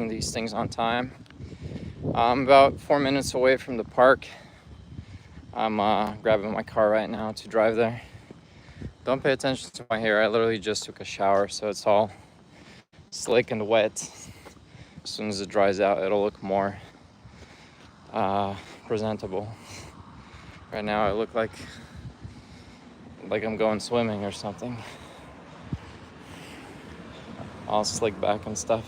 these things on time. I'm about 4 minutes away from the park. I'm grabbing my car right now to drive there. Don't pay attention to my hair. I literally just took a shower, so it's all slick and wet. As soon as it dries out, it'll look more presentable. Right now, I look like I'm going swimming or something. All slick back and stuff.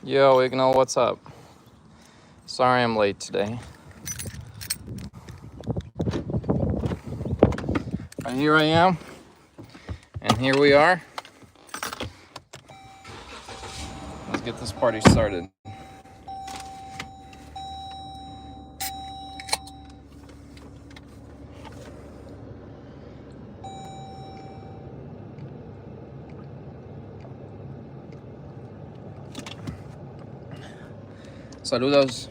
Yo, Ignal, what's up? Sorry I'm late today. And here I am. And here we are. Let's get this party started. Saludos,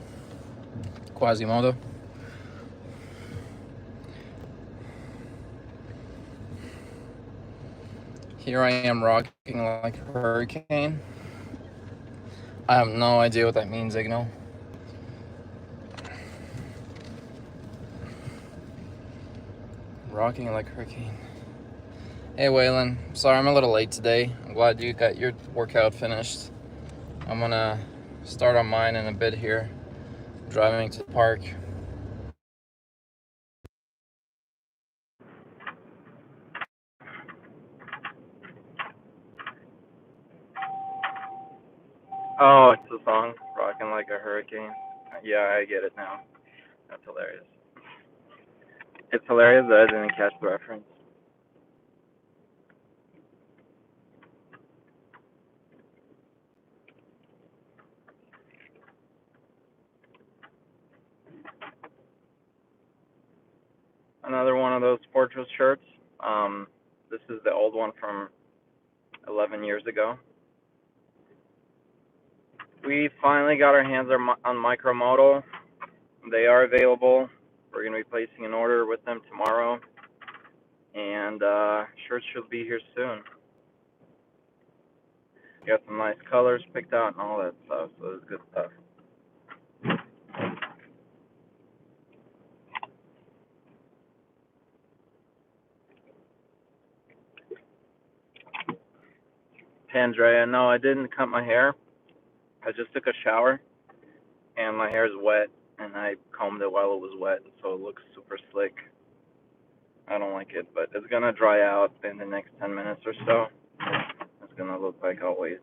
Quasimodo. Here I am rocking like a hurricane. I have no idea what that means, Ignal. Rocking like a hurricane. Hey, Waylon. Sorry I'm a little late today. I'm glad you got your workout finished. I'm gonna start on mine in a bit here. Driving to the park. Oh, it's the song, Rocking Like a Hurricane. Yeah, I get it now. That's hilarious. It's hilarious that I didn't catch the reference. Another one of those Fortress shirts. This is the old one from 11 years ago. We finally got our hands on Micromodal. They are available. We're going to be placing an order with them tomorrow. And shirts should be here soon. Got some nice colors picked out and all that stuff, so it's good stuff. Pandrea, no, I didn't cut my hair. I just took a shower, and my hair is wet, and I combed it while it was wet, so it looks super slick. I don't like it, but it's gonna dry out in the next 10 minutes or so. It's gonna look like always.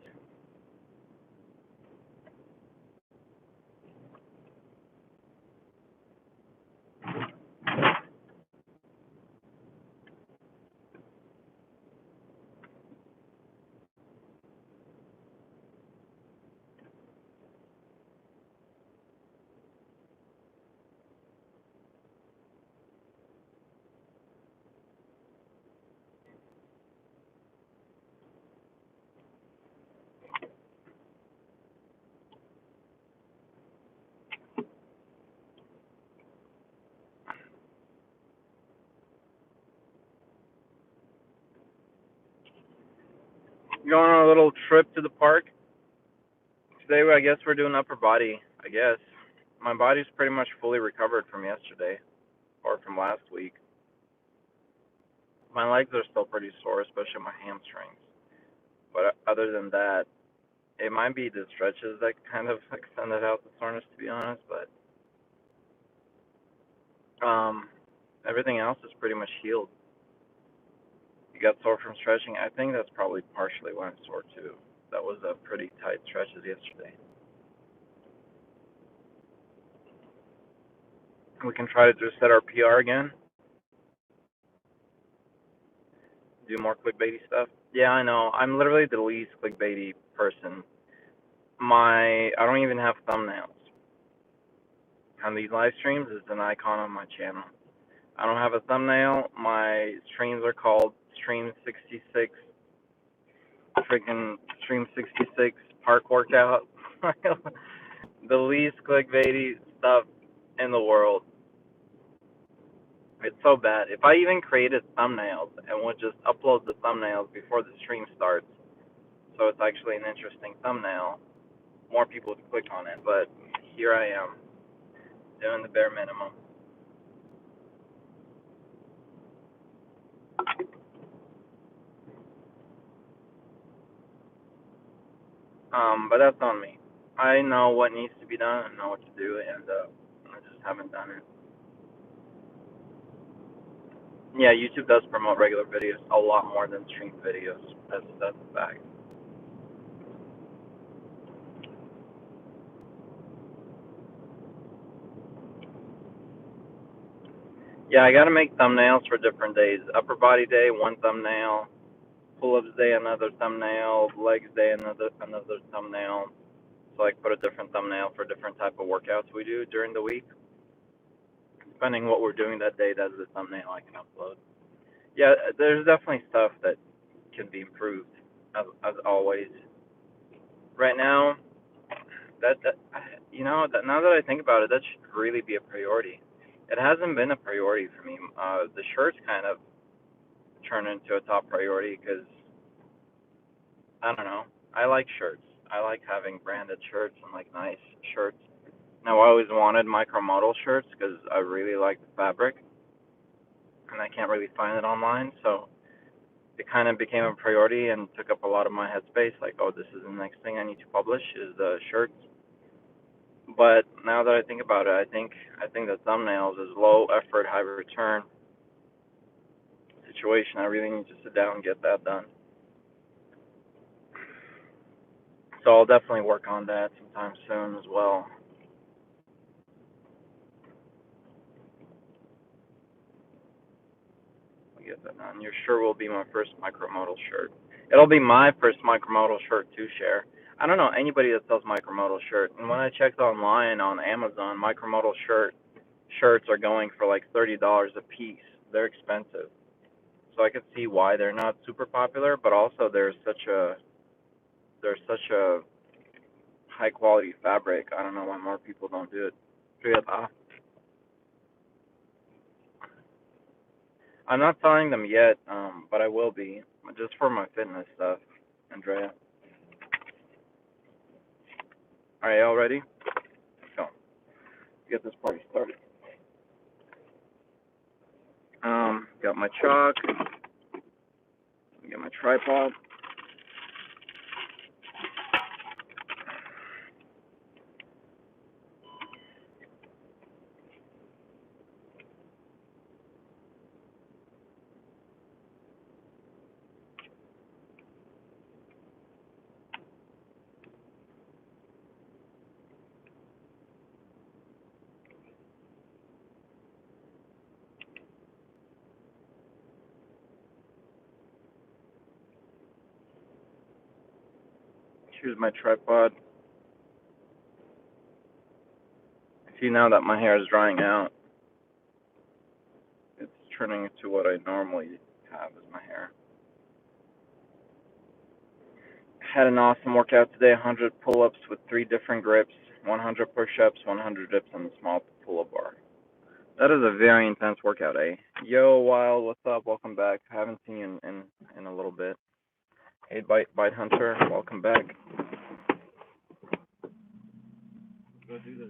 Going on a little trip to the park. Today, I guess we're doing upper body, I guess. My body's pretty much fully recovered from yesterday, or from last week. My legs are still pretty sore, especially my hamstrings. But other than that, it might be the stretches that kind of extended out the soreness, to be honest. But everything else is pretty much healed. You got sore from stretching. I think that's probably partially why I'm sore too. That was a pretty tight stretches yesterday. We can try to just set our PR again. Do more clickbaity stuff. Yeah, I know. I'm literally the least clickbaity person. I don't even have thumbnails on these live streams. It's an icon on my channel. I don't have a thumbnail. My streams are called Stream 66, freaking Stream 66 Park Workout. The least clickbaity stuff in the world. so bad. If I even created thumbnails and would just upload the thumbnails before the stream starts, so it's actually an interesting thumbnail, more people would click on it. But here I am, doing the bare minimum. But that's on me. I know what needs to be done. I know what to do, and I just haven't done it. Yeah, YouTube does promote regular videos a lot more than stream videos. That's a fact. Yeah, I gotta make thumbnails for different days. Upper body day, one thumbnail. Pull-ups day, another thumbnail. Legs day, another thumbnail. So I put a different thumbnail for different type of workouts we do during the week. Depending what we're doing that day, that's the thumbnail I can upload. Yeah, there's definitely stuff that can be improved, as always. Right now, that now that I think about it, that should really be a priority. It hasn't been a priority for me. The shirts kind of turned into a top priority because I don't know. I like shirts. I like having branded shirts and like nice shirts. Now I always wanted micromodal shirts because I really like the fabric, and I can't really find it online. So it kind of became a priority and took up a lot of my headspace. Like, oh, this is the next thing I need to publish is the shirts. But now that I think about it, I think the thumbnails is low effort, high return situation. I really need to sit down and get that done. So I'll definitely work on that sometime soon as well. I'll get that done. Your shirt will be my first micromodal shirt. It'll be my first micromodal shirt to share. I don't know anybody that sells micromodal shirt. And when I checked online on Amazon, micromodal shirts are going for like $30 a piece. They're expensive. So I could see why they're not super popular, but also there's such a high quality fabric. I don't know why more people don't do it. I'm not selling them yet, but I will be just for my fitness stuff. Andrea, are y'all ready? Go. Get this party started. Got my chalk. Get my tripod. Here's my tripod. See now that my hair is drying out, it's turning into what I normally have as my hair. Had an awesome workout today. 100 pull-ups with 3 different grips, 100 push-ups, 100 dips on the small pull-up bar. That is a very intense workout, eh? Yo, Wild, what's up? Welcome back. I haven't seen you in a little bit. Hey, Bite Hunter, welcome back. Go do this.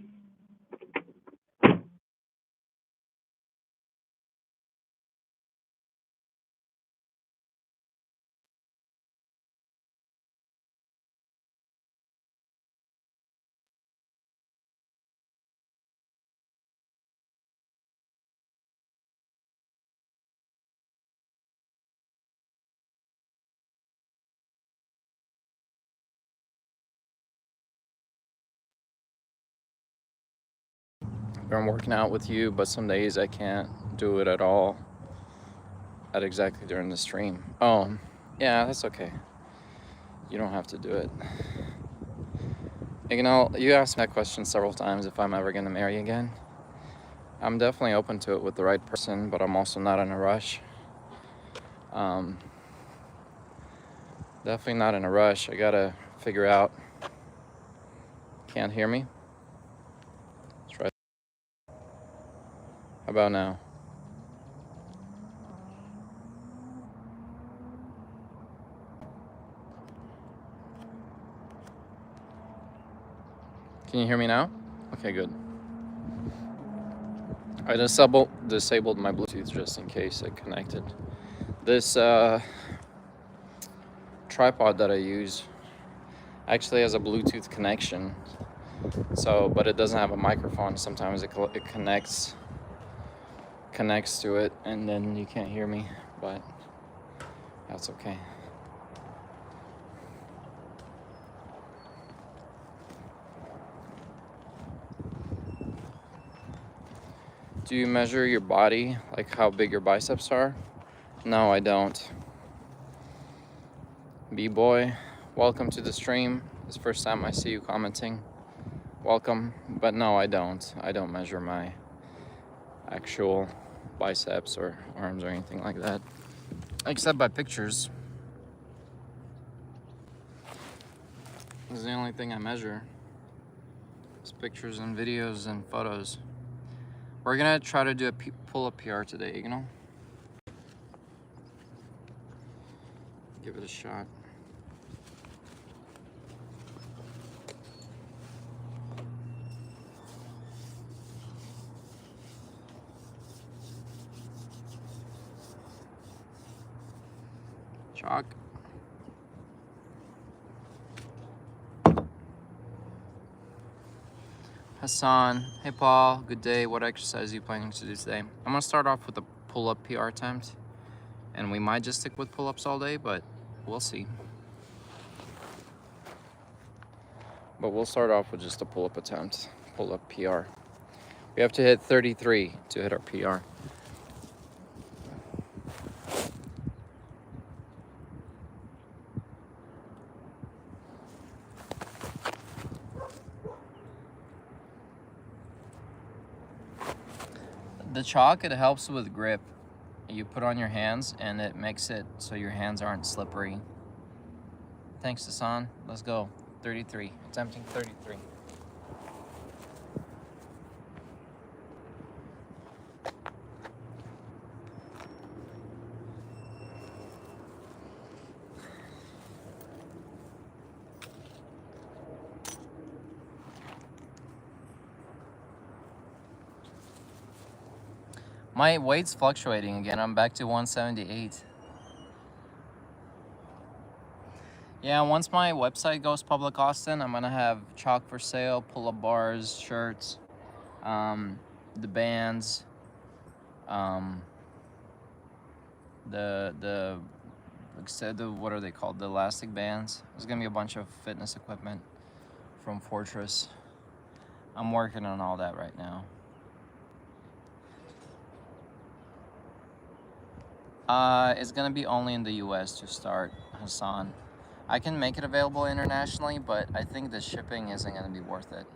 I'm working out with you, but some days I can't do it at all at exactly during the stream. Oh, yeah, that's okay. You don't have to do it. You asked me that question several times if I'm ever going to marry again. I'm definitely open to it with the right person, but I'm also not in a rush. Definitely not in a rush. I gotta figure out. Can't hear me? Let's try. How about now? Can you hear me now? Okay, good. I disabled my Bluetooth just in case it connected. This tripod that I use actually has a Bluetooth connection, but it doesn't have a microphone. Sometimes it connects to it, and then you can't hear me, but that's okay. Do you measure your body, like how big your biceps are? No, I don't. B-boy, welcome to the stream. It's the first time I see you commenting. Welcome, but no, I don't. I don't measure my actual biceps or arms or anything like that, except by pictures. This is the only thing I measure. It's pictures and videos and photos. We're gonna try to do a pull-up PR today, you know? Give it a shot. Chalk. Hassan, hey Paul, good day. What exercise are you planning to do today? I'm gonna start off with a pull-up PR attempt, and we might just stick with pull-ups all day, but we'll see. But we'll start off with just a pull-up attempt, pull-up PR. We have to hit 33 to hit our PR. The chalk, it helps with grip. You put on your hands and it makes it so your hands aren't slippery. Thanks, Hassan. Let's go. 33. Attempting 33. My weight's fluctuating again. I'm back to 178. Yeah, once my website goes public, Austin, I'm gonna have chalk for sale, pull-up bars, shirts, the bands, the what are they called? The elastic bands. There's gonna be a bunch of fitness equipment from Fortress. I'm working on all that right now. It's gonna be only in the US to start, Hassan. I can make it available internationally, but I think the shipping isn't gonna be worth it.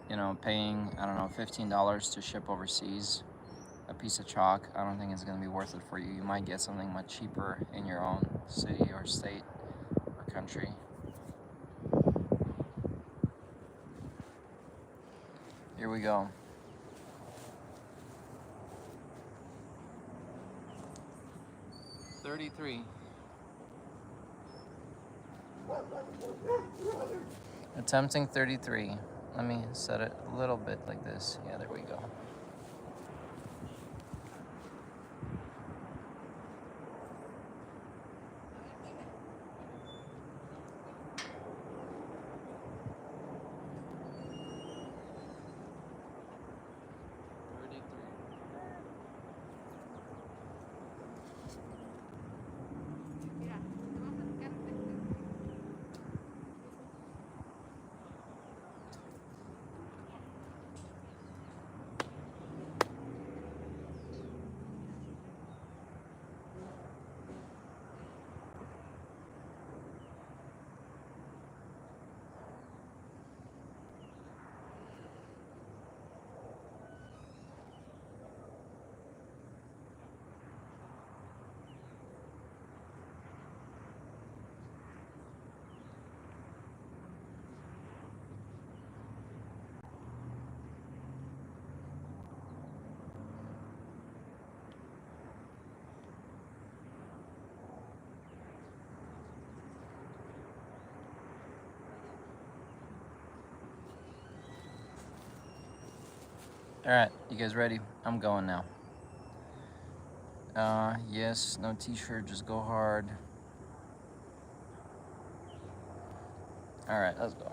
You know, paying, I don't know, $15 to ship overseas a piece of chalk, I don't think it's gonna be worth it for you. You might get something much cheaper in your own city or state or country. Here we go. $33. Attempting 33. Let me set it a little bit like this. Yeah, there we go. Alright, you guys ready? I'm going now. Yes, no t-shirt, just go hard. Alright, let's go.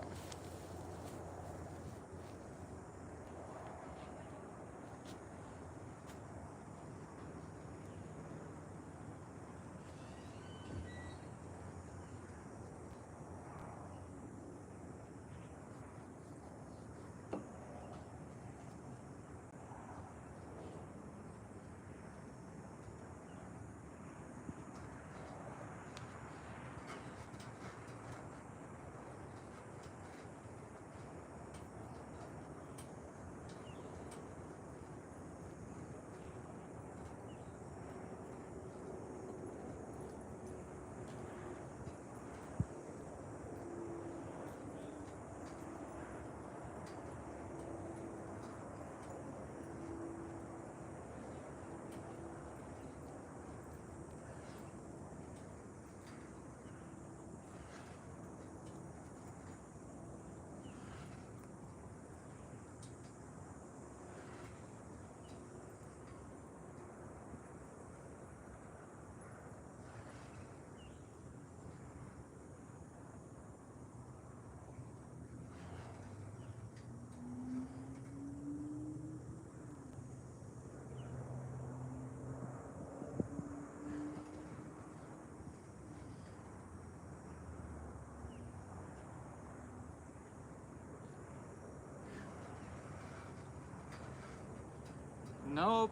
Nope.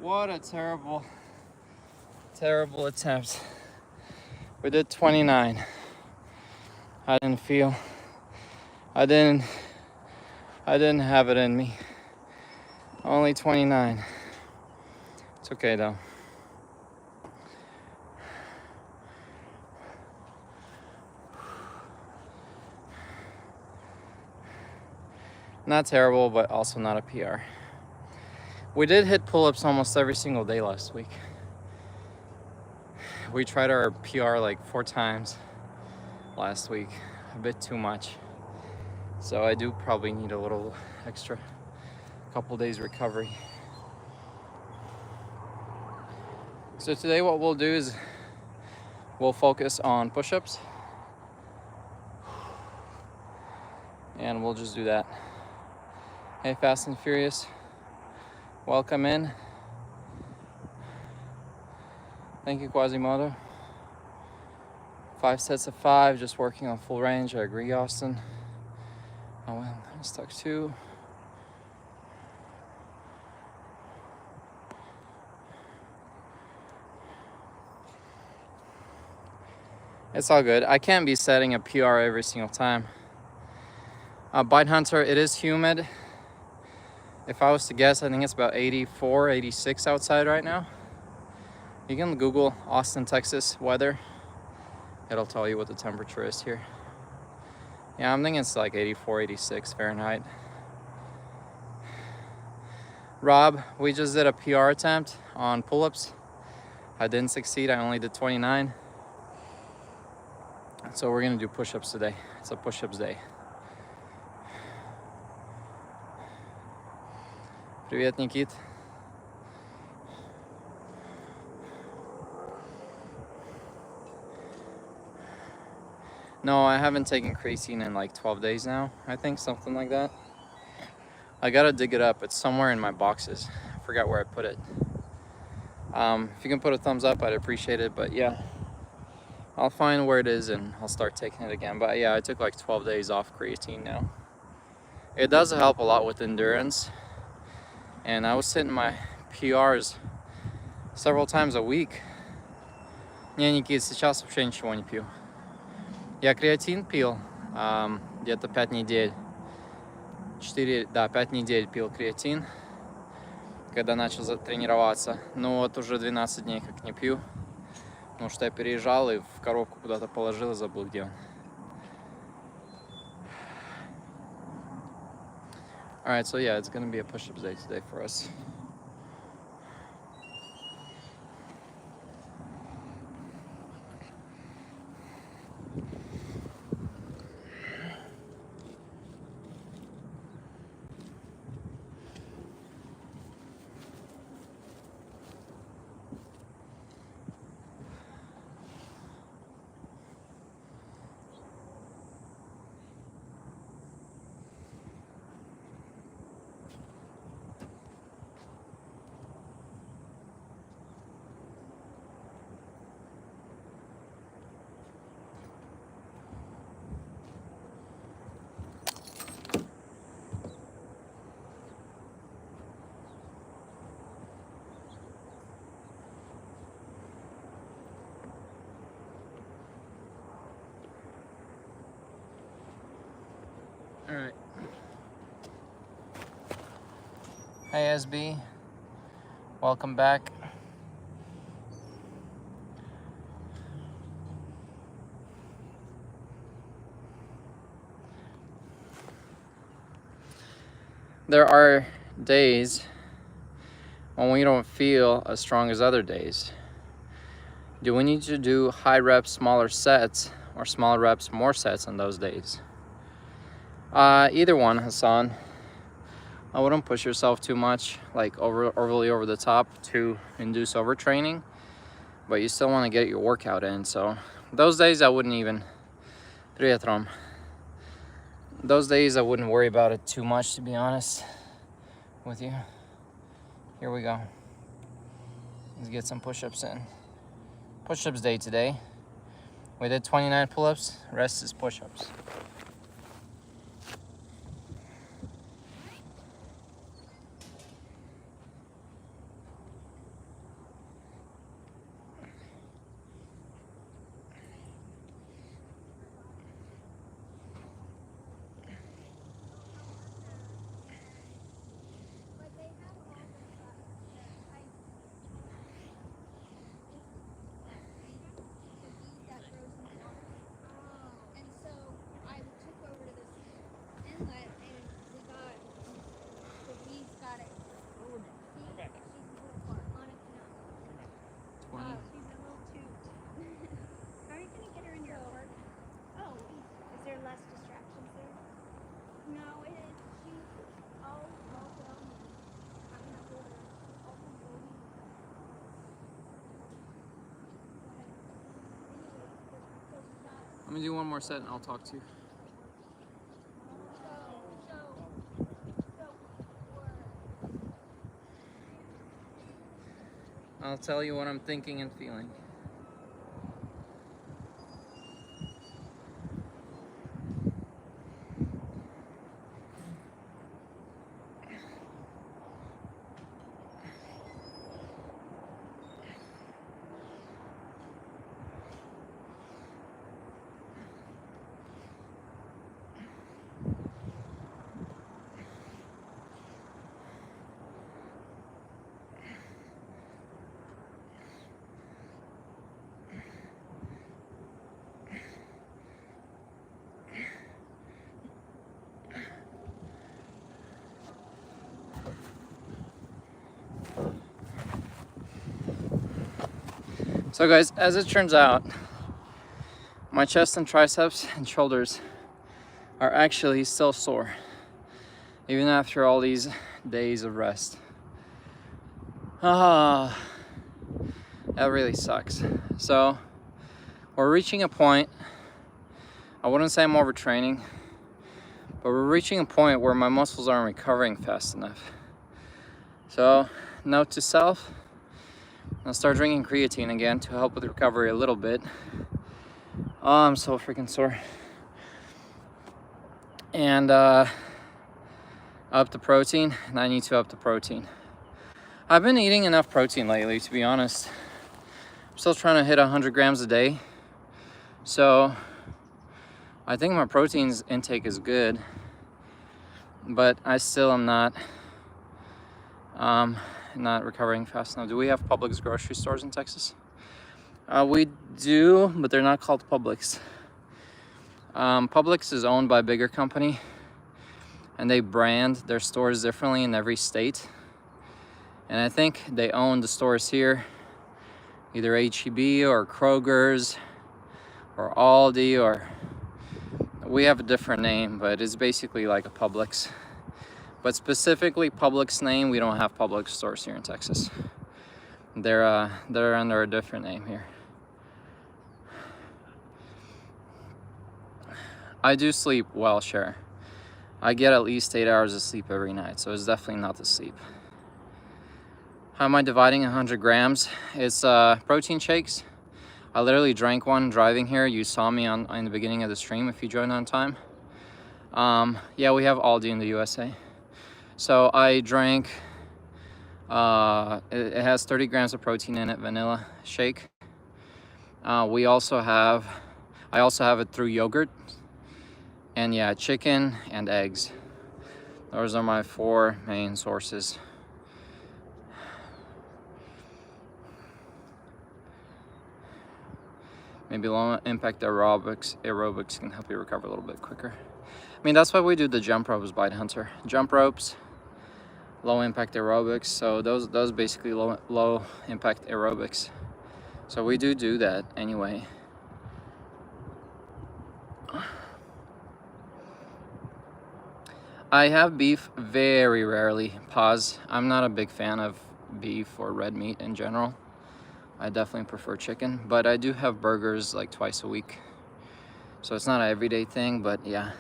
What a terrible attempt. We did 29. I didn't have it in me. Only 29. It's okay though. Not terrible, but also not a PR. We did hit pull-ups almost every single day last week. We tried our PR like 4 times last week, a bit too much. So I do probably need a little extra couple days recovery. So today what we'll do is we'll focus on push-ups. And we'll just do that. Hey, Fast and Furious, welcome in. Thank you, Quasimodo. 5 sets of 5, just working on full range. I agree, Austin. Oh, well, I'm stuck too. It's all good. I can't be setting a PR every single time. Bite Hunter, it is humid. If I was to guess, I think it's about 84, 86 outside right now. You can Google Austin, Texas weather. It'll tell you what the temperature is here. Yeah, I'm thinking it's like 84, 86 Fahrenheit. Rob, we just did a PR attempt on pull-ups. I didn't succeed, I only did 29. So we're gonna do push-ups today. It's a push-ups day. Привет, Никит. No, I haven't taken creatine in like 12 days now, I think, something like that. I gotta dig it up. It's somewhere in my boxes. I forgot where I put it. If you can put a thumbs up, I'd appreciate it. But yeah, I'll find where it is and I'll start taking it again. But yeah, I took like 12 days off creatine now. It does help a lot with endurance. And I was hitting my PRs several times a week. Не, Никит, сейчас вообще ничего не пью. Я креатин пил где-то 5 недель. 5 недель пил креатин, когда начал тренироваться. Но вот уже 12 дней как не пью. Потому что я переезжал и в коробку куда-то положил и забыл, где он. Alright, so yeah, it's gonna be a push-up day today for us. All right. Hey, SB. Welcome back. There are days when we don't feel as strong as other days. Do we need to do high reps, smaller sets, or smaller reps, more sets on those days? Either one, Hassan. I wouldn't push yourself too much, like overly over the top to induce overtraining, but you still want to get your workout in. So those days I wouldn't even, those days I wouldn't worry about it too much, to be honest with you. Here we go. Let's get some push-ups in. Push-ups day today. We did 29 pull-ups, rest is push-ups. Let me do one more set and I'll talk to you. I'll tell you what I'm thinking and feeling. So guys, as it turns out, my chest and triceps and shoulders are actually still sore, even after all these days of rest. That really sucks. So we're reaching a point, I wouldn't say I'm overtraining, but we're reaching a point where my muscles aren't recovering fast enough. So note to self, I'll start drinking creatine again to help with recovery a little bit. Oh, I'm so freaking sore. And up the protein, and I need to up the protein. I've been eating enough protein lately, to be honest. I'm still trying to hit 100 grams a day. So I think my protein intake is good, but I still am not recovering fast enough. Do we have Publix grocery stores in Texas? We do, but they're not called Publix. Publix is owned by a bigger company, and they brand their stores differently in every state. And I think they own the stores here, either H-E-B or Kroger's or Aldi, or we have a different name, but it's basically like a Publix. But specifically Publix name, we don't have Publix stores here in Texas. They're under a different name here. I do sleep well, sure. I get at least 8 hours of sleep every night, so it's definitely not the sleep. How am I dividing 100 grams? It's protein shakes. I literally drank one driving here. You saw me in the beginning of the stream if you joined on time. Yeah, we have Aldi in the USA. So I drank, it has 30 grams of protein in it, vanilla shake. I also have it through yogurt. And yeah, chicken and eggs. Those are my 4 main sources. Maybe low impact aerobics can help you recover a little bit quicker. I mean, that's why we do the jump ropes, Bite Hunter. Jump ropes, low impact aerobics. So those basically low impact aerobics. So we do that anyway. I have beef very rarely. Pause. I'm not a big fan of beef or red meat in general. I definitely prefer chicken, but I do have burgers like twice a week. So it's not an everyday thing, but yeah.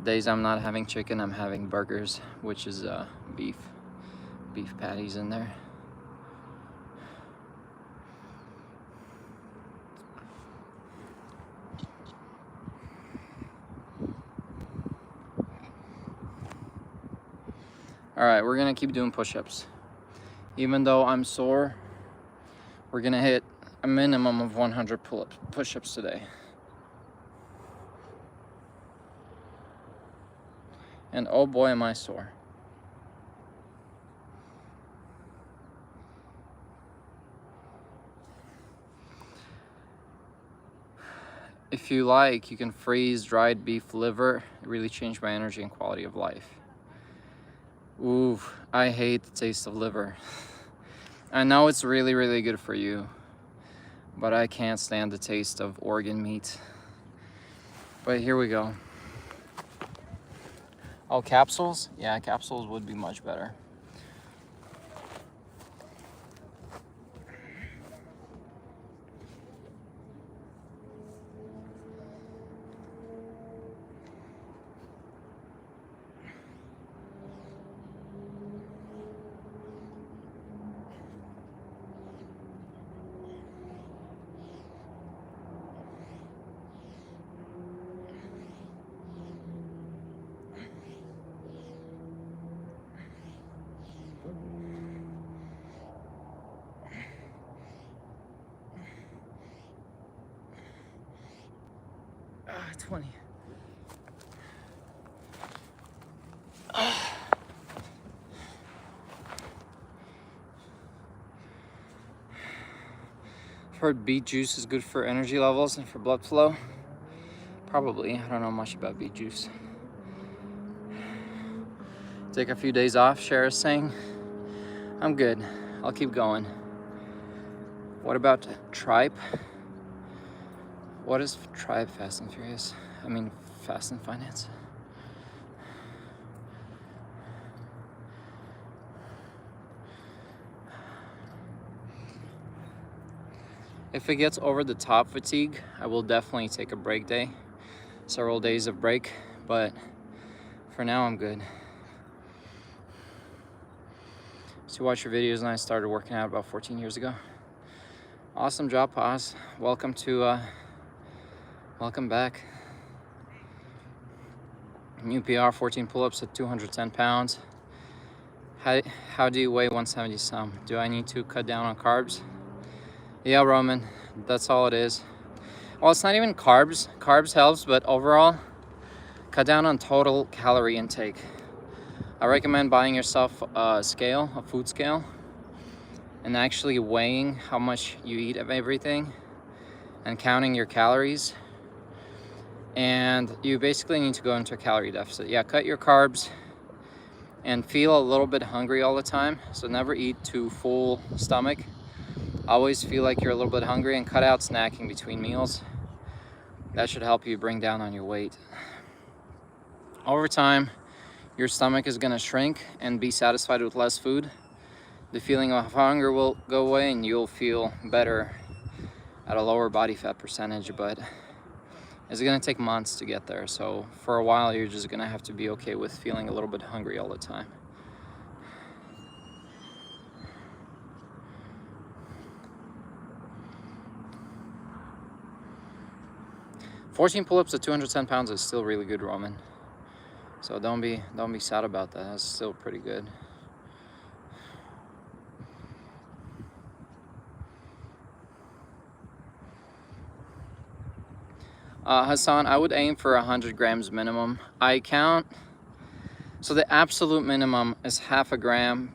Days I'm not having chicken, I'm having burgers, which is beef patties in there. All right, we're gonna keep doing push-ups. Even though I'm sore, we're gonna hit a minimum of 100 push-ups today. And oh boy, am I sore. If you like, you can freeze dried beef liver. It really changed my energy and quality of life. Ooh, I hate the taste of liver. I know it's really, really good for you, but I can't stand the taste of organ meat. But here we go. Oh, capsules? Yeah, capsules would be much better. Ah, 20. I've heard beet juice is good for energy levels and for blood flow. Probably. I don't know much about beet juice. Take a few days off, Cher is saying. I'm good. I'll keep going. What about tripe? What is tribe Fast and Furious? I mean, Fast and Finance. If it gets over the top fatigue, I will definitely take a break day. Several days of break, but for now I'm good. So watch your videos, and I started working out about 14 years ago. Awesome job, Paz. Welcome back. New PR, 14 pull-ups at 210 pounds. How do you weigh 170 some? Do I need to cut down on carbs? Yeah, Roman, that's all it is. Well, it's not even carbs. Carbs helps, but overall, cut down on total calorie intake. I recommend buying yourself a scale, a food scale, and actually weighing how much you eat of everything and counting your calories. And you basically need to go into a calorie deficit. Yeah, cut your carbs and feel a little bit hungry all the time. So never eat to full stomach. Always feel like you're a little bit hungry, and cut out snacking between meals. That should help you bring down on your weight. Over time, your stomach is gonna shrink and be satisfied with less food. The feeling of hunger will go away and you'll feel better at a lower body fat percentage, but it's gonna take months to get there. So for a while, you're just gonna have to be okay with feeling a little bit hungry all the time. "14 pull-ups at 210 pounds is still really good, Roman. So don't be sad about that. That's still pretty good. Hassan, I would aim for 100 grams minimum. I count, so the absolute minimum is half a gram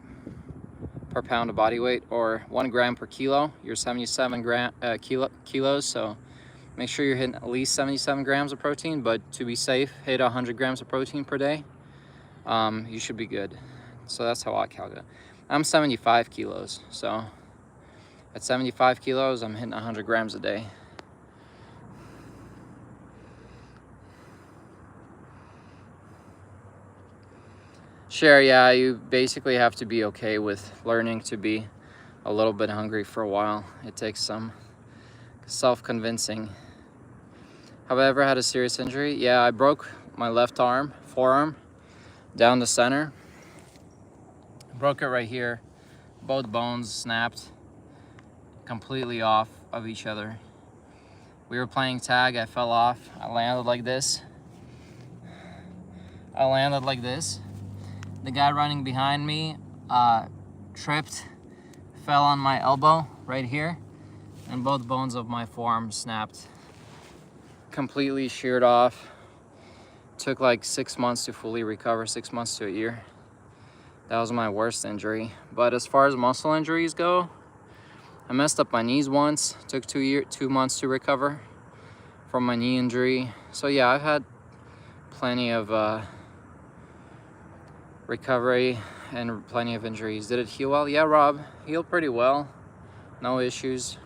per pound of body weight, or 1 gram per kilo. You're 77 kilos, so make sure you're hitting at least 77 grams of protein, but to be safe, hit 100 grams of protein per day. You should be good. So that's how I calculate. I'm 75 kilos, so at 75 kilos, I'm hitting 100 grams a day. Sure, yeah, you basically have to be okay with learning to be a little bit hungry for a while. It takes some self-convincing. Have I ever had a serious injury? Yeah, I broke my left forearm, down the center. Broke it right here. Both bones snapped completely off of each other. We were playing tag, I fell off. I landed like this. The guy running behind me tripped, fell on my elbow right here, and both bones of my forearm snapped. Completely sheared off. Took like 6 months to fully recover, 6 months to a year. That was my worst injury. But as far as muscle injuries go, I messed up my knees once. Took 2 months to recover from my knee injury. So yeah, I've had plenty of recovery and plenty of injuries. Did it heal well? Yeah, Rob, healed pretty well. No issues.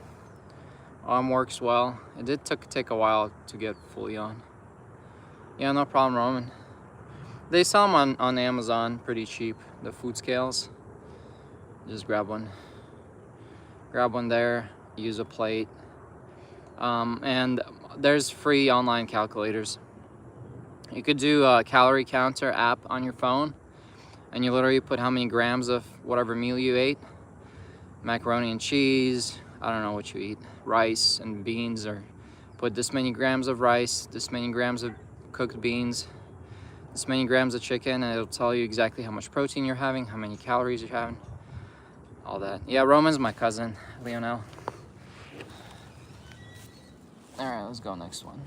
Arm works well. It did take a while to get fully on. Yeah, no problem, Roman. They sell them on Amazon pretty cheap, the food scales. Just grab one. Grab one there, use a plate. And there's free online calculators. You could do a calorie counter app on your phone, and you literally put how many grams of whatever meal you ate. Macaroni and cheese, I don't know what you eat, rice and beans, or put this many grams of rice, this many grams of cooked beans, this many grams of chicken, and it'll tell you exactly how much protein you're having, how many calories you're having, all that. Yeah, Roman's my cousin, Leonel. All right, let's go next one.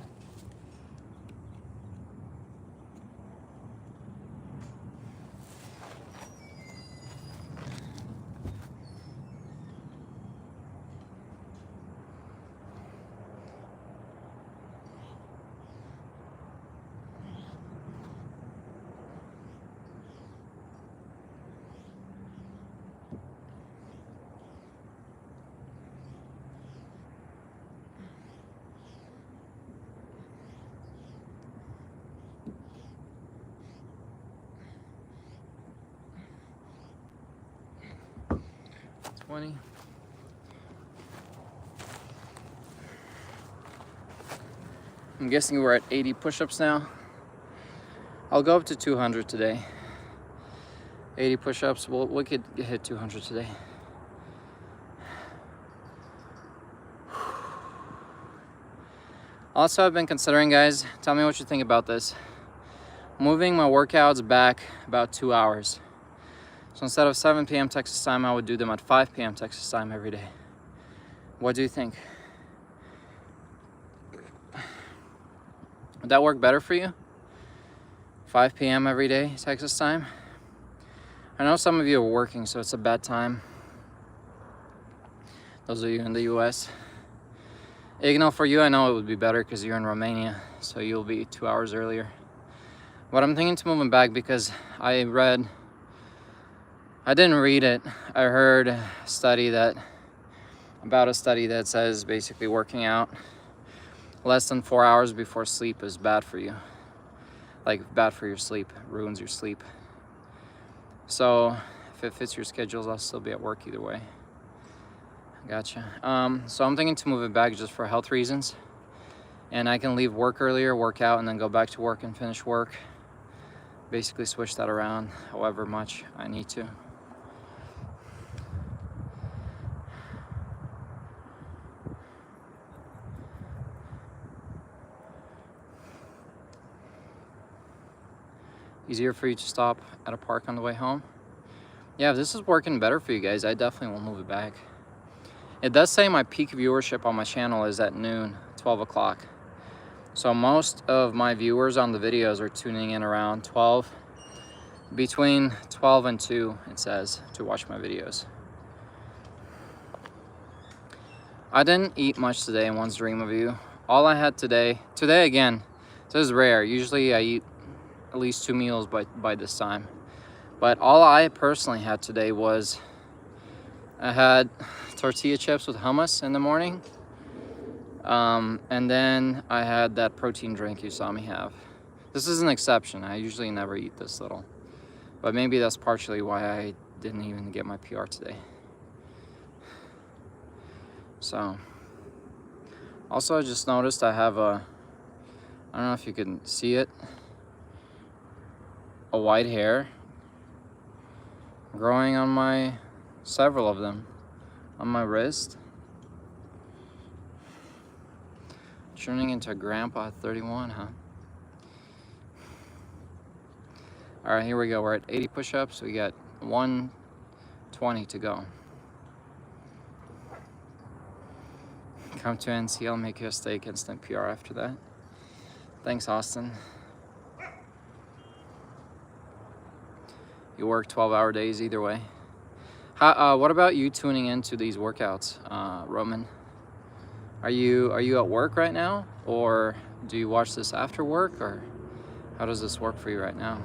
I'm guessing we're at 80 push-ups now. I'll go up to 200 today. 80 push-ups, we could hit 200 today. Also, I've been considering, guys, tell me what you think about this. Moving my workouts back about 2 hours. So instead of 7 p.m. Texas time, I would do them at 5 p.m. Texas time every day. What do you think? Would that work better for you? 5 p.m. every day, Texas time? I know some of you are working, so it's a bad time. Those of you in the US. Ignal, for you, I know it would be better because you're in Romania, so you'll be 2 hours earlier. But I'm thinking to moving back because I didn't read it. I heard about a study that says basically working out less than 4 hours before sleep is bad for you. Like, bad for your sleep, ruins your sleep. So if it fits your schedules, I'll still be at work either way. Gotcha. So I'm thinking to move it back just for health reasons. And I can leave work earlier, work out, and then go back to work and finish work. Basically switch that around however much I need to. Easier for you to stop at a park on the way home? Yeah, if this is working better for you guys, I definitely will move it back. It does say my peak viewership on my channel is at noon, 12 o'clock. So most of my viewers on the videos are tuning in around 12, between 12 and 2, it says, to watch my videos. I didn't eat much today in One's Dream of You. All I had today again, this is rare. Usually I eat at least 2 meals by this time. But all I personally had today was, I had tortilla chips with hummus in the morning. And then I had that protein drink you saw me have. This is an exception. I usually never eat this little. But maybe that's partially why I didn't even get my PR today. So, also I just noticed I have I don't know if you can see it, a white hair growing on several of them, on my wrist. Turning into a grandpa at 31, huh? All right, here we go. We're at 80 push-ups. We got 120 to go. Come to NC, I'll make you a steak instant PR after that. Thanks, Austin. You work 12-hour days either way. What about you tuning into these workouts, Roman? Are you at work right now, or do you watch this after work, or how does this work for you right now?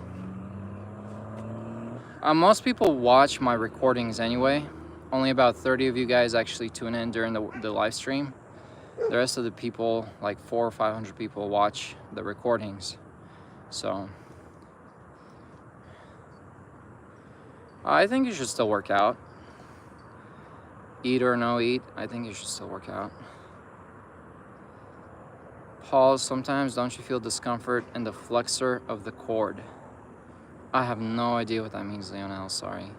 Most people watch my recordings anyway. Only about 30 of you guys actually tune in during the live stream. The rest of the people, like 400 or 500 people, watch the recordings. So I think you should still work out. Eat or no eat, I think you should still work out. Pause. Sometimes don't you feel discomfort in the flexor of the cord? I have no idea what that means, Leonel, sorry.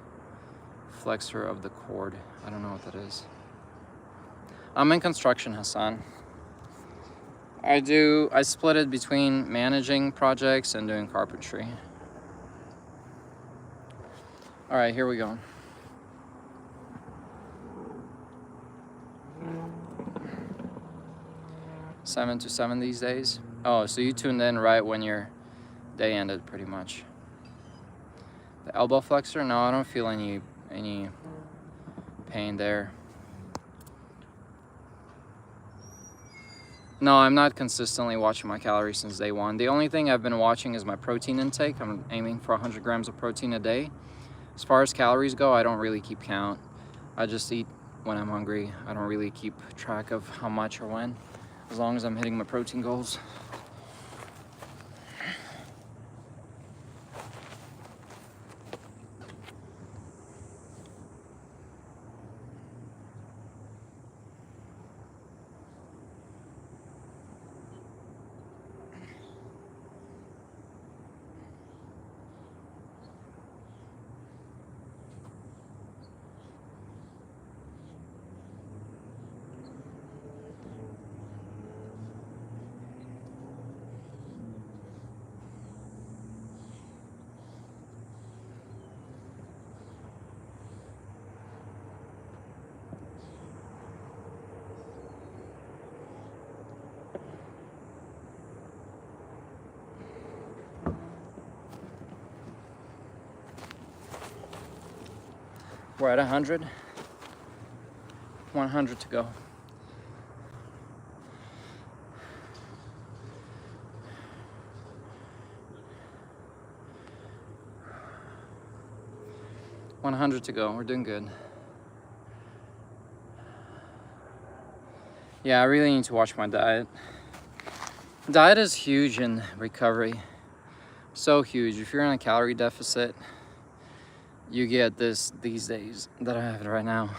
Flexor of the cord. I don't know what that is. I'm in construction, Hassan. I split it between managing projects and doing carpentry. All right, here we go. Seven to 7 these days. Oh, so you tuned in right when your day ended, pretty much. The elbow flexor? No, I don't feel any pain there. No, I'm not consistently watching my calories since day one. The only thing I've been watching is my protein intake. I'm aiming for 100 grams of protein a day. As far as calories go, I don't really keep count. I just eat when I'm hungry. I don't really keep track of how much or when, as long as I'm hitting my protein goals. We're at 100. 100 to go. $100 to go. We're doing good. Yeah, I really need to watch my diet. Diet is huge in recovery. So huge. If you're in a calorie deficit, you get this these days that I have it right now.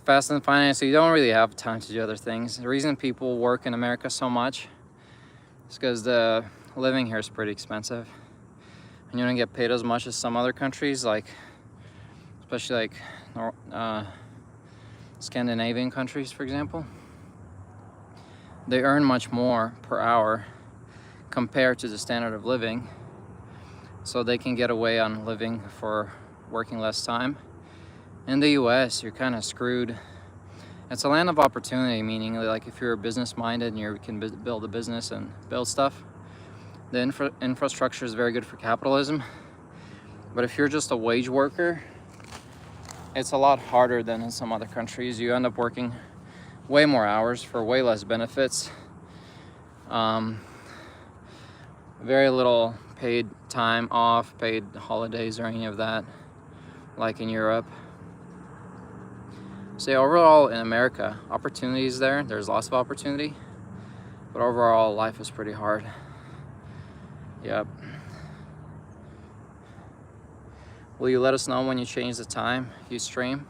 Fast and finance, so you don't really have time to do other things. The reason people work in America so much is because the living here is pretty expensive. And you don't get paid as much as some other countries, like especially like Scandinavian countries, for example. They earn much more per hour compared to the standard of living, so they can get away on living for working less time. In the US, you're kind of screwed It's a land of opportunity, meaning like if you're business minded and you can build a business and build stuff, the infrastructure is very good for capitalism. But if you're just a wage worker, it's a lot harder than in some other countries. You end up working way more hours for way less benefits. Very little paid time off, paid holidays, or any of that, like in Europe. So overall in America, opportunities there's lots of opportunity, but overall life is pretty hard. Yep. Will you let us know when you change the time you stream?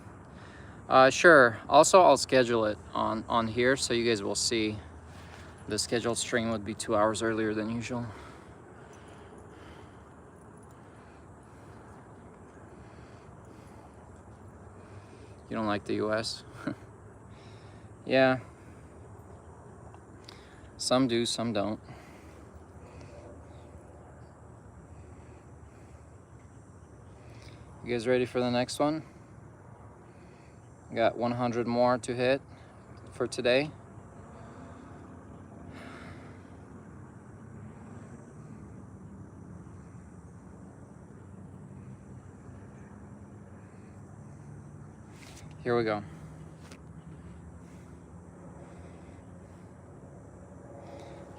Sure. Also, I'll schedule it on here so you guys will see. The scheduled stream would be 2 hours earlier than usual. You don't like the US? Yeah. Some do, some don't. You guys ready for the next one? Got 100 more to hit for today. Here we go.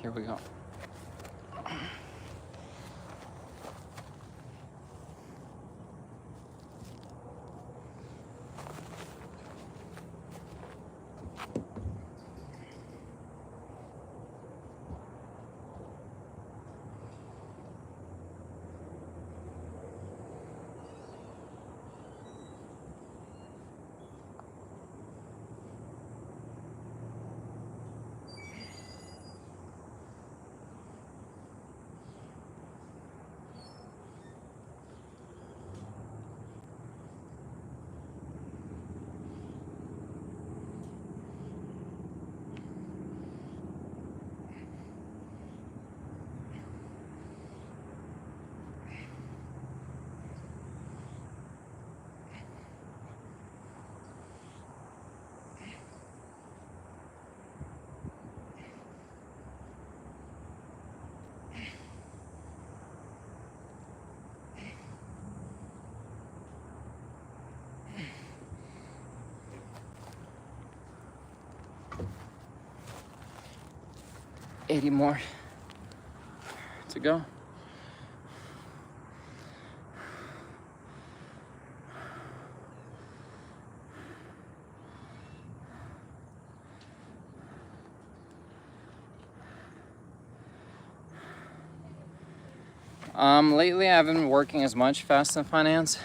Here we go. $80 more to go. Lately I haven't been working as much fast in finance.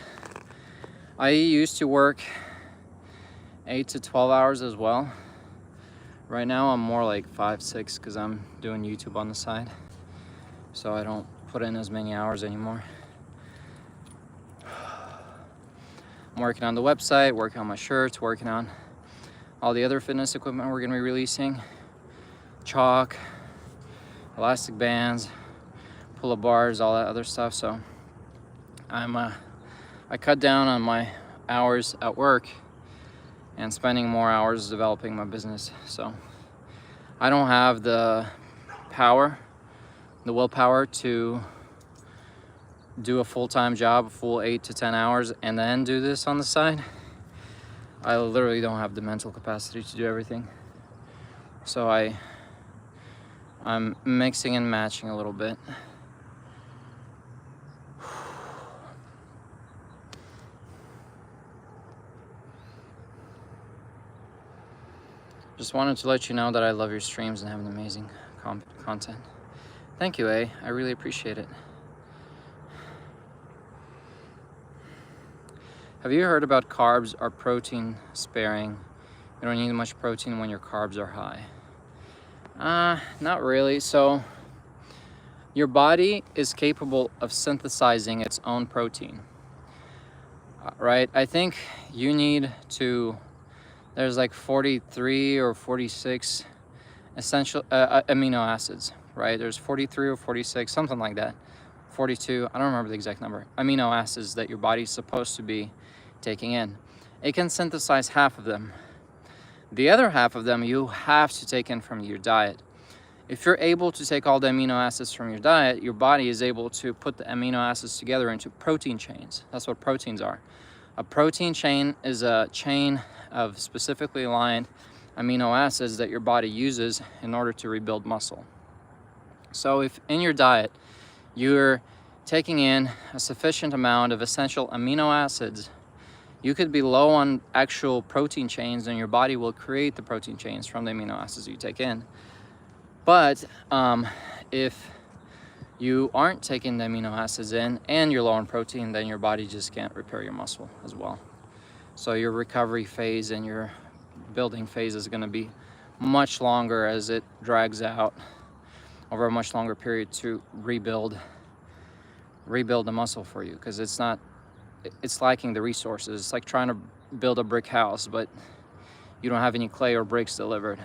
I used to work 8 to 12 hours as well. Right now I'm more like 5, 6 because I'm doing YouTube on the side. So I don't put in as many hours anymore. I'm working on the website, working on my shirts, working on all the other fitness equipment we're gonna be releasing. Chalk, elastic bands, pull-up bars, all that other stuff. So I cut down on my hours at work and spending more hours developing my business. So I don't have the willpower to do a full-time job, a full 8 to 10 hours, and then do this on the side. I literally don't have the mental capacity to do everything. So I'm mixing and matching a little bit. Just wanted to let you know that I love your streams and have an amazing content. Thank you, A. I really appreciate it. Have you heard about carbs are protein sparing? You don't need much protein when your carbs are high. Not really. So your body is capable of synthesizing its own protein, right? I think you need to, there's like 43 or 46 essential amino acids, right? There's 43 or 46, something like that. 42, I don't remember the exact number, amino acids that your body's supposed to be taking in. It can synthesize half of them, The other half of them you have to take in from your diet. If you're able to take all the amino acids from your diet, your body is able to put the amino acids together into protein chains. That's what proteins are. A protein chain is a chain of specifically aligned amino acids that your body uses in order to rebuild muscle. So if in your diet you're taking in a sufficient amount of essential amino acids, you could be low on actual protein chains, and your body will create the protein chains from the amino acids you take in. But if you aren't taking the amino acids in and you're low on protein, then your body just can't repair your muscle as well. So your recovery phase and your building phase is going to be much longer as it drags out over a much longer period to rebuild the muscle for you, because it's lacking the resources. It's like trying to build a brick house, but you don't have any clay or bricks delivered.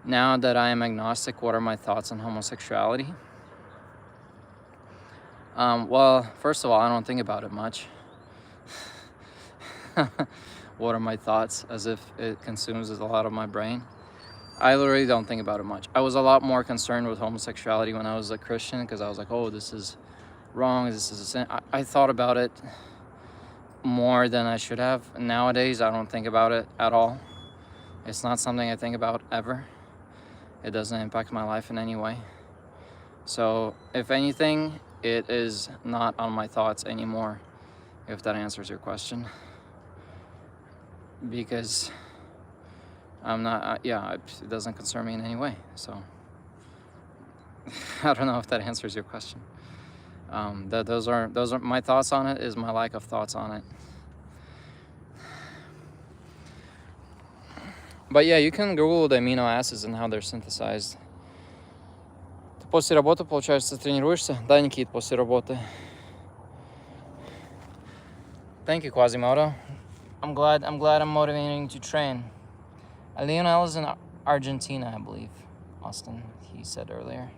Now that I am agnostic, what are my thoughts on homosexuality? Well, first of all, I don't think about it much. What are my thoughts? As if it consumes a lot of my brain. I literally don't think about it much. I was a lot more concerned with homosexuality when I was a Christian, because I was like, oh, this is wrong, this is a sin. I thought about it more than I should have. Nowadays, I don't think about it at all. It's not something I think about ever. It doesn't impact my life in any way. So, if anything, it is not on my thoughts anymore, if that answers your question. Because I'm not, it doesn't concern me in any way. So, I don't know if that answers your question. Those are my thoughts on it, is my lack of thoughts on it. But yeah, you can Google the amino acids and how they're synthesized. Ты после работы, получается, тренируешься? Да, Никит, после работы. Thank you, Quasimodo. I'm glad I'm motivating to train. Lionel is in Argentina, I believe. Austin, he said earlier.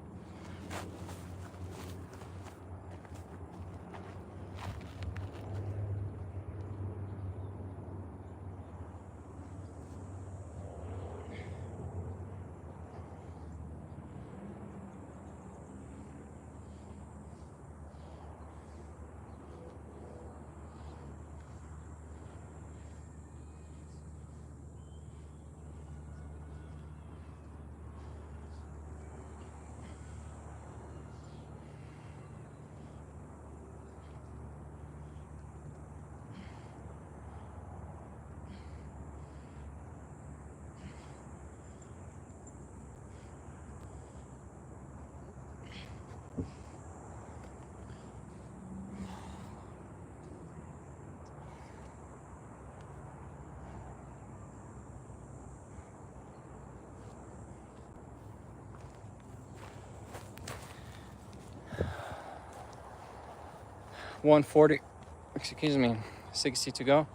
$140, excuse me, 60 to go.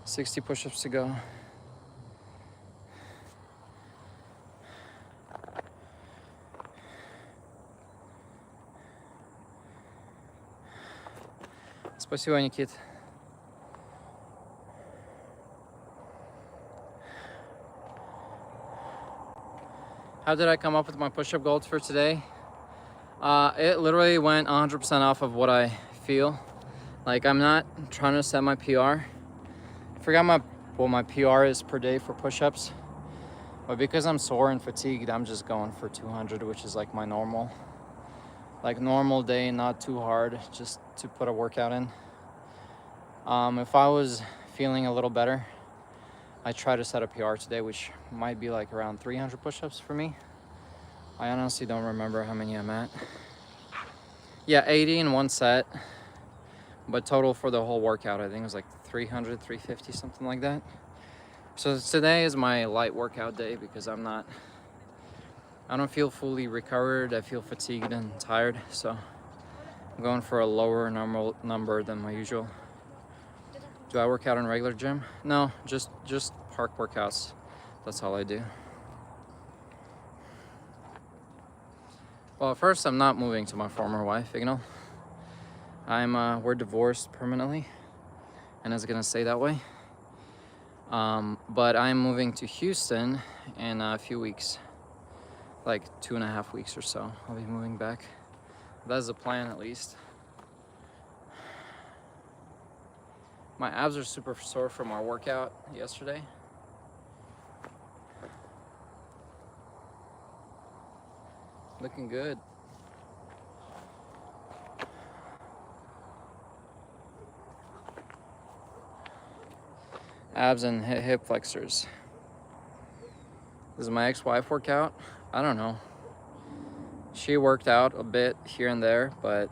$60 push-ups to go. Спасибо, Никит. How did I come up with my push-up goals for today? It literally went 100% off of what I feel. Like, I'm not trying to set my PR. I forgot what my PR is per day for push-ups. But because I'm sore and fatigued, I'm just going for 200, which is like my normal day, not too hard, just to put a workout in. If I was feeling a little better, I try to set a PR today, which might be like around 300 push-ups for me. I honestly don't remember how many I'm at. Yeah, 80 in one set, but total for the whole workout, I think it was like 300, 350, something like that. So today is my light workout day because I don't feel fully recovered. I feel fatigued and tired, so I'm going for a lower normal number than my usual. Do I work out in regular gym? No, just park workouts. That's all I do. Well, first, I'm not moving to my former wife, we're divorced permanently, and it's gonna stay that way. But I'm moving to Houston in a few weeks, like 2.5 weeks or so. I'll be moving back. That's the plan, at least. My abs are super sore from our workout yesterday. Looking good. Abs and hip flexors. Does my ex-wife work out? I don't know. She worked out a bit here and there, but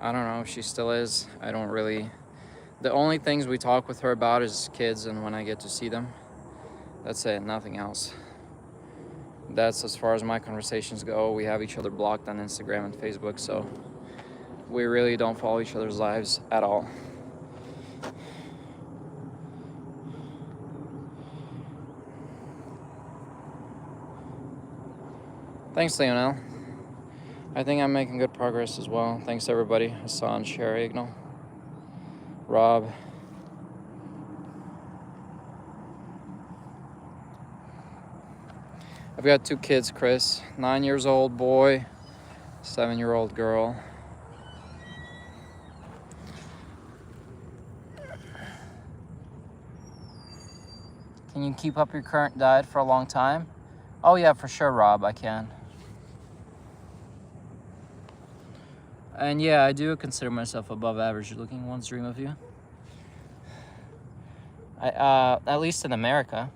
I don't know if she still is. I don't really. The only things we talk with her about is kids and when I get to see them. That's it, nothing else. That's as far as my conversations go. We have each other blocked on Instagram and Facebook, so we really don't follow each other's lives at all. Thanks, Leonel. I think I'm making good progress as well. Thanks, everybody. Hassan, Sherry, Ignal, Rob. I've got 2 kids, Chris. 9-year-old boy, 7-year-old girl. Can you keep up your current diet for a long time? Oh yeah, for sure, Rob, I can. And yeah, I do consider myself above average looking. Once dream of you. At least in America.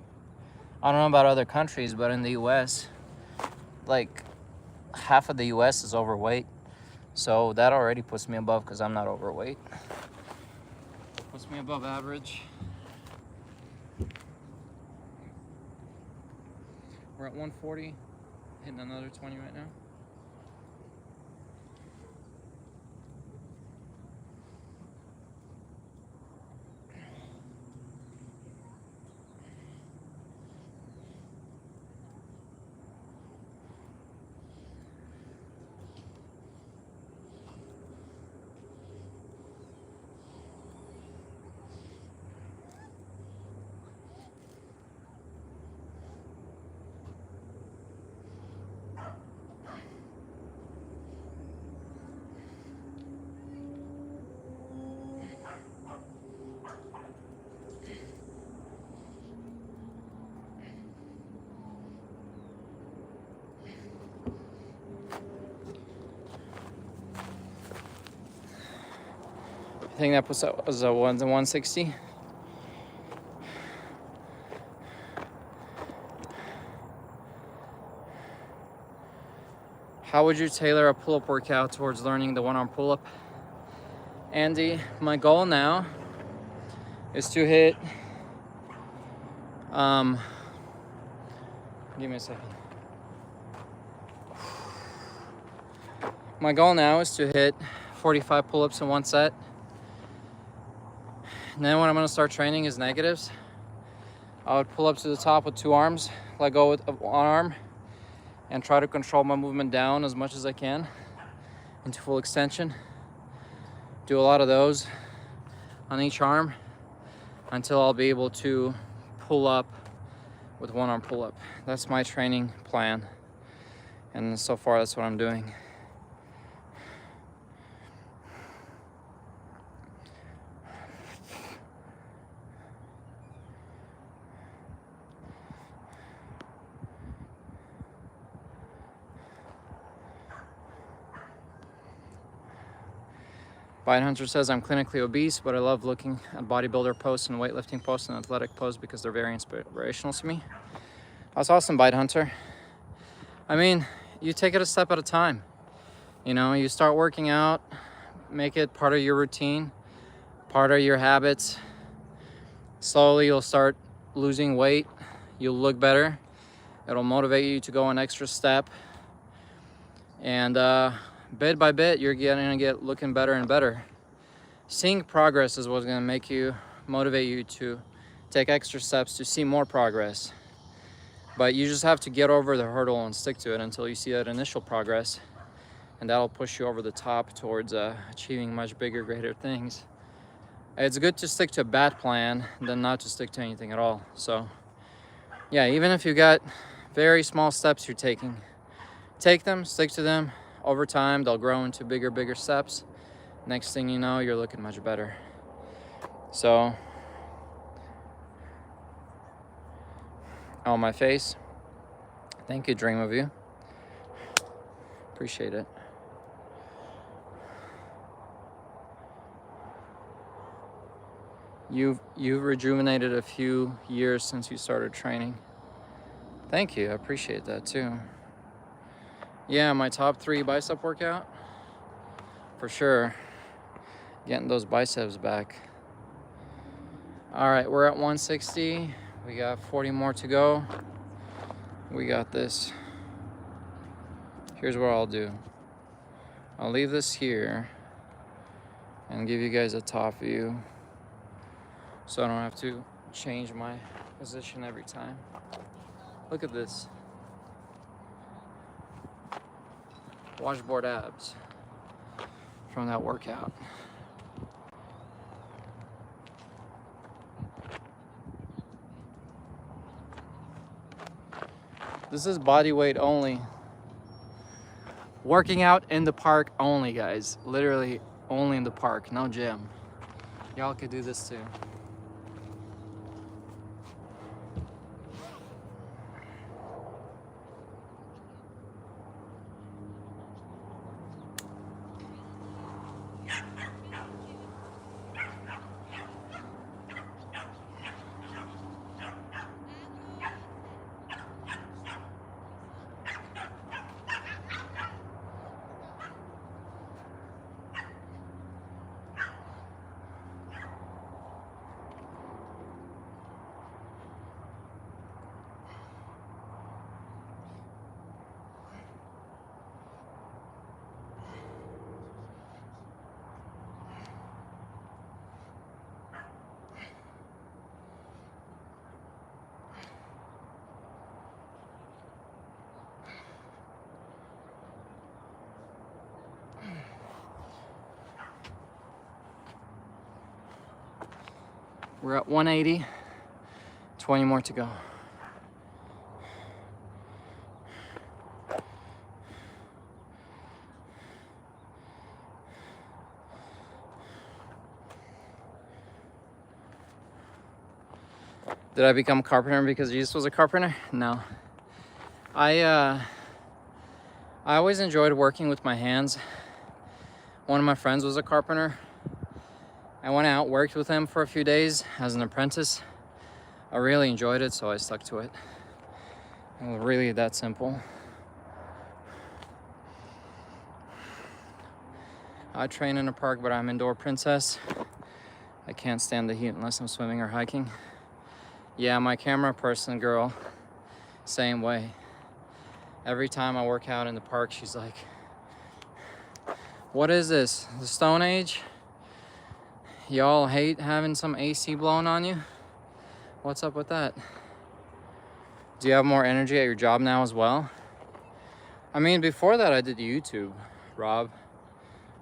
I don't know about other countries, but in the US, like half of the US is overweight. So that already puts me above because I'm not overweight. Puts me above average. We're at 140, hitting another 20 right now. I think that puts up as a 160. How would you tailor a pull-up workout towards learning the one-arm pull-up? Andy, my goal now is to hit, give me a second. My goal now is to hit 45 pull-ups in one set. And then when I'm gonna start training is negatives. I would pull up to the top with 2 arms, let go with one arm, and try to control my movement down as much as I can into full extension. Do a lot of those on each arm until I'll be able to pull up with one arm pull up. That's my training plan. And so far that's what I'm doing. Bite Hunter says, I'm clinically obese, but I love looking at bodybuilder posts and weightlifting posts and athletic posts because they're very inspirational to me. That's awesome, Bite Hunter. I mean, you take it a step at a time. You know, you start working out, make it part of your routine, part of your habits. Slowly, you'll start losing weight. You'll look better. It'll motivate you to go an extra step. And bit by bit, you're gonna get looking better and better. seeing progress is what's gonna motivate you to take extra steps to see more progress. But you just have to get over the hurdle and stick to it until you see that initial progress, and that'll push you over the top towards achieving much bigger, greater things. It's good to stick to a bad plan than not to stick to anything at all. So yeah, even if you got very small steps you're taking, take them, stick to them. Over time, they'll grow into bigger steps. Next thing you know, you're looking much better. So, on my face, thank you, dream of you. Appreciate it. You've rejuvenated a few years since you started training. Thank you, I appreciate that too. Yeah, my top 3 bicep workout, for sure. Getting those biceps back. All right, we're at 160. We got 40 more to go. We got this. Here's what I'll do. I'll leave this here and give you guys a top view so I don't have to change my position every time. Look at this. Washboard abs from that workout. This is body weight only. Working out in the park only, guys. Literally only in the park, no gym. Y'all could do this too. We're at 180, 20 more to go. Did I become a carpenter because Jesus was a carpenter? No. I always enjoyed working with my hands. One of my friends was a carpenter. I went out, worked with him for a few days as an apprentice. I really enjoyed it, so I stuck to it. It was really that simple. I train in a park, but I'm indoor princess. I can't stand the heat unless I'm swimming or hiking. Yeah, my camera person girl, same way. Every time I work out in the park, she's like, what is this, the Stone Age? Y'all hate having some AC blown on you? What's up with that? Do you have more energy at your job now as well? I mean, before that I did YouTube, Rob.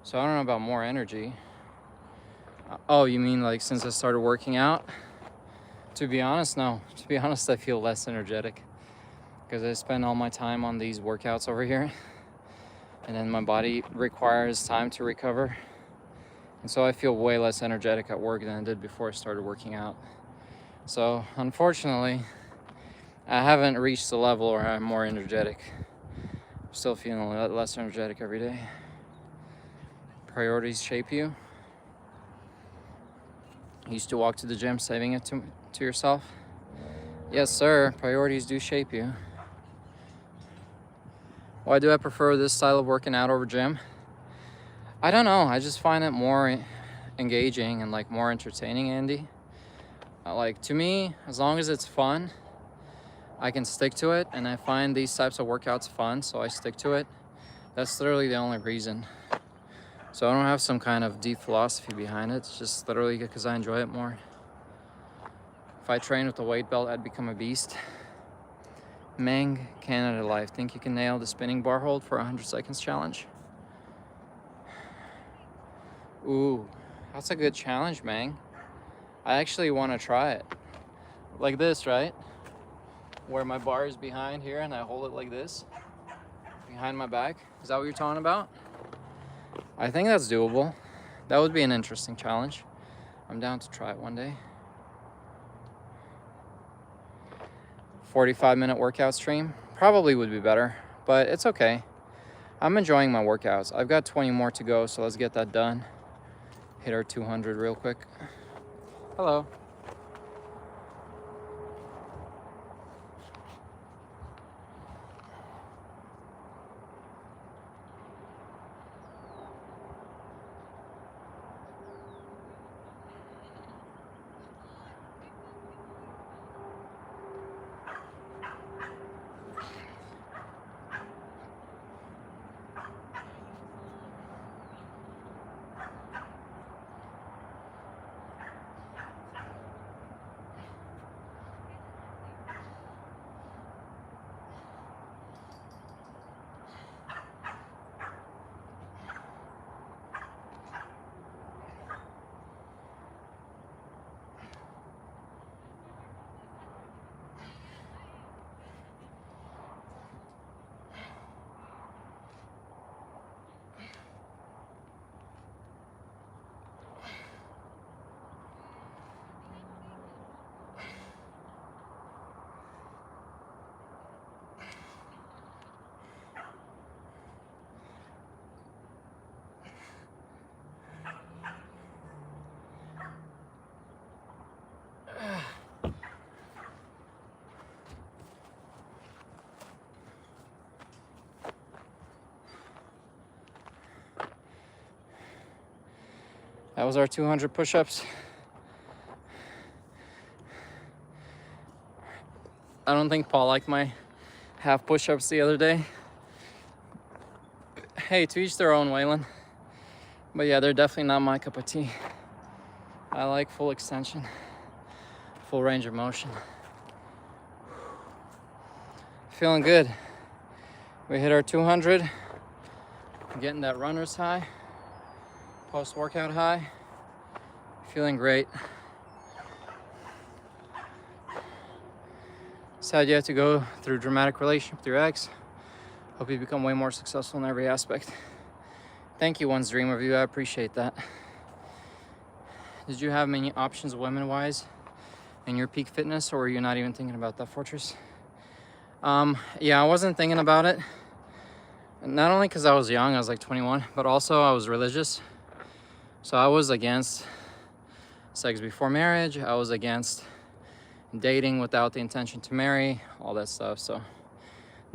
So I don't know about more energy. Oh, you mean like since I started working out? To be honest, no. To be honest, I feel less energetic because I spend all my time on these workouts over here, and then my body requires time to recover. And so I feel way less energetic at work than I did before I started working out. So unfortunately, I haven't reached the level where I'm more energetic. I'm still feeling a lot less energetic every day. Priorities shape you. You used to walk to the gym saving it to yourself. Yes, sir, priorities do shape you. Why do I prefer this style of working out over gym? I don't know, I just find it more engaging and like more entertaining, Andy. Like to me, as long as it's fun, I can stick to it, and I find these types of workouts fun, so I stick to it. That's literally the only reason. So I don't have some kind of deep philosophy behind it. It's just literally because I enjoy it more. If I trained with the weight belt, I'd become a beast. Mang, Canada Life. Think you can nail the spinning bar hold for 100 seconds challenge? Ooh, that's a good challenge, Mang. I actually want to try it. Like this, right? Where my bar is behind here and I hold it like this, behind my back. Is that what you're talking about? I think that's doable. That would be an interesting challenge. I'm down to try it one day. 45-minute workout stream probably would be better, but it's okay. I'm enjoying my workouts. I've got 20 more to go, so let's get that done. Hit our 200 real quick. Hello. That was our 200 push-ups. I don't think Paul liked my half push-ups the other day. Hey, to each their own, Waylon. But yeah, they're definitely not my cup of tea. I like full extension, full range of motion. Feeling good. We hit our 200. Getting that runner's high, post-workout high. Feeling great. Sad you have to go through a dramatic relationship with your ex. Hope you become way more successful in every aspect. Thank you, One's Dream of You. I appreciate that. Did you have many options women-wise in your peak fitness, or were you not even thinking about that, Fortress? Yeah, I wasn't thinking about it. Not only because I was young, I was like 21, but also I was religious. So I was against sex before marriage. I was against dating without the intention to marry, all that stuff. So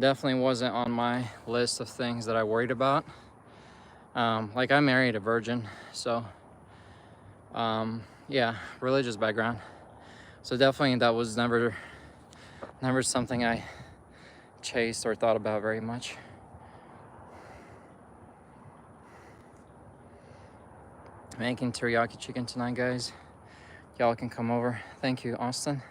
definitely wasn't on my list of things that I worried about. Like I married a virgin, so yeah, religious background. So definitely that was never something I chased or thought about very much. Making teriyaki chicken tonight, guys. Y'all can come over. Thank you, Austin.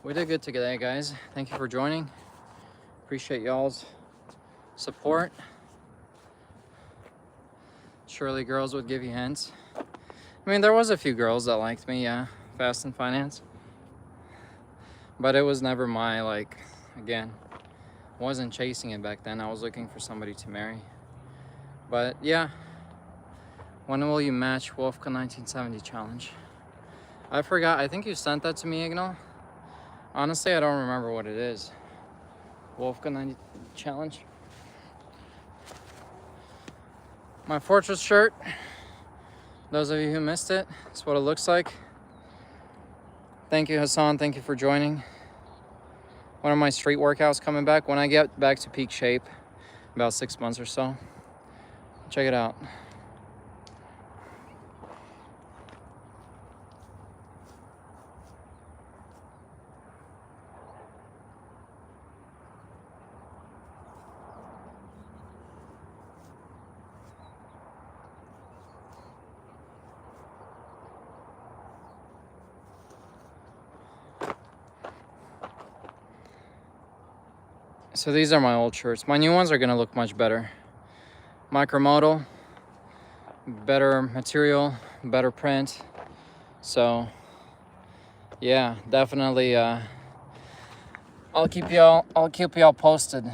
We did good today, guys. Thank you for joining. Appreciate y'all's support. Surely girls would give you hints. I mean, there was a few girls that liked me, yeah. Fast and Finance. But it was never my, like, again, wasn't chasing it back then. I was looking for somebody to marry. But yeah, when will you match Wolfka 1970 challenge? I forgot. I think you sent that to me, Ignal. Honestly, I don't remember what it is. Wolfka 90 challenge. My Fortress shirt. Those of you who missed it, that's what it looks like. Thank you, Hassan. Thank you for joining. One of my street workouts coming back. When I get back to peak shape, about 6 months or so. Check it out. So these are my old shirts. My new ones are gonna look much better. Micromodal, better material, better print. So yeah, definitely I'll keep y'all posted.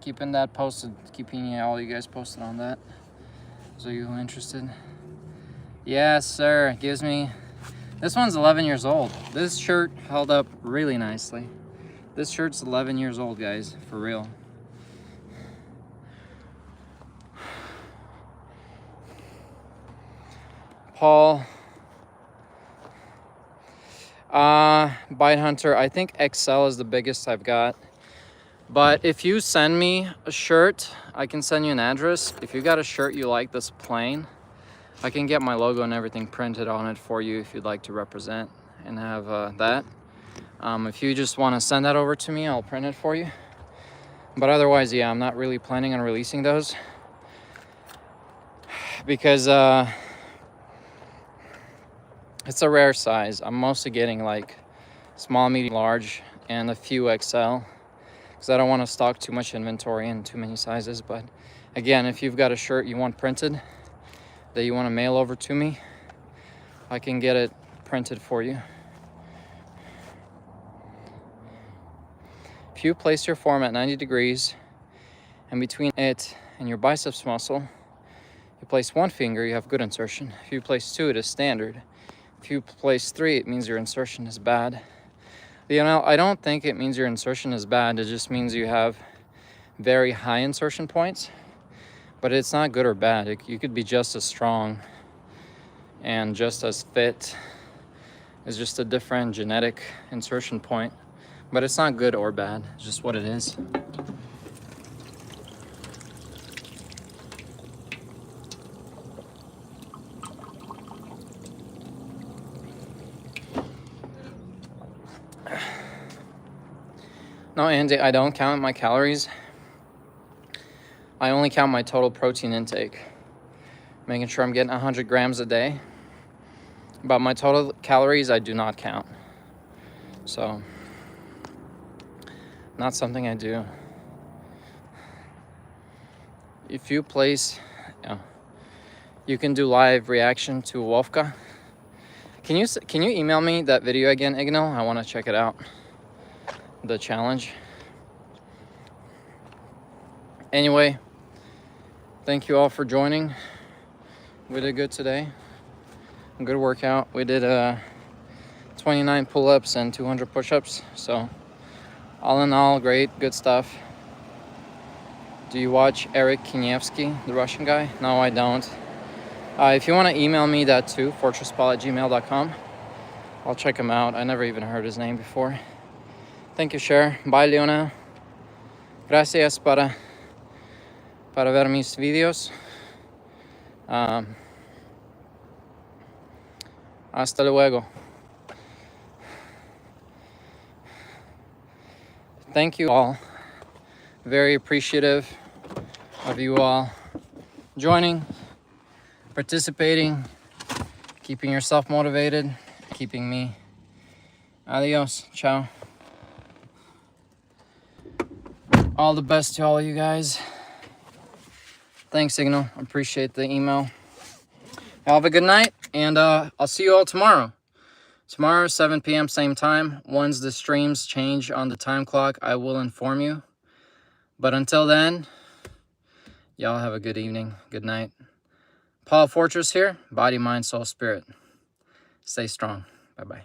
Keeping that posted, keeping all you guys posted on that. So you interested? Yes, sir. Gives me, this one's 11 years old. This shirt held up really nicely. This shirt's 11 years old, guys, for real. Paul, Bite Hunter, I think XL is the biggest I've got. But if you send me a shirt, I can send you an address. If you got a shirt you like that's plain, I can get my logo and everything printed on it for you if you'd like to represent and have that. If you just want to send that over to me, I'll print it for you. But otherwise, yeah, I'm not really planning on releasing those because it's a rare size. I'm mostly getting like small, medium, large, and a few XL because I don't want to stock too much inventory in too many sizes. But again, if you've got a shirt you want printed that you want to mail over to me, I can get it printed for you. If you place your form at 90 degrees and between it and your biceps muscle, you place one finger, you have good insertion. If you place two, it is standard. If you place three, it means your insertion is bad. You know, I don't think it means your insertion is bad. It just means you have very high insertion points, but it's not good or bad. You could be just as strong and just as fit. It's just a different genetic insertion point, but it's not good or bad. It's just what it is. No, Andy, I don't count my calories. I only count my total protein intake, making sure I'm getting 100 grams a day. But my total calories, I do not count. So, not something I do. If you place, you can do live reaction to Wolfka. Can you email me that video again, Ignal? I want to check it out. The challenge. Anyway, thank you all for joining. We did good today. Good workout. We did 29 pull-ups and 200 push-ups. So all in all, great, good stuff. Do you watch Eric Kinievsky, the Russian guy? No, I don't. If you want to email me that too, fortresspaul@gmail.com. I'll check him out. I never even heard his name before. Thank you, Cher. Bye, Leona. Gracias para ver mis videos. Hasta luego. Thank you all. Very appreciative of you all joining, participating, keeping yourself motivated, keeping me. Adios. Ciao. All the best to all of you guys. Thanks, Signal. Appreciate the email. Have a good night, and I'll see you all tomorrow. Tomorrow, 7 p.m., same time. Once the streams change on the time clock, I will inform you. But until then, y'all have a good evening, good night. Paul Fortress here, body, mind, soul, spirit. Stay strong. Bye-bye.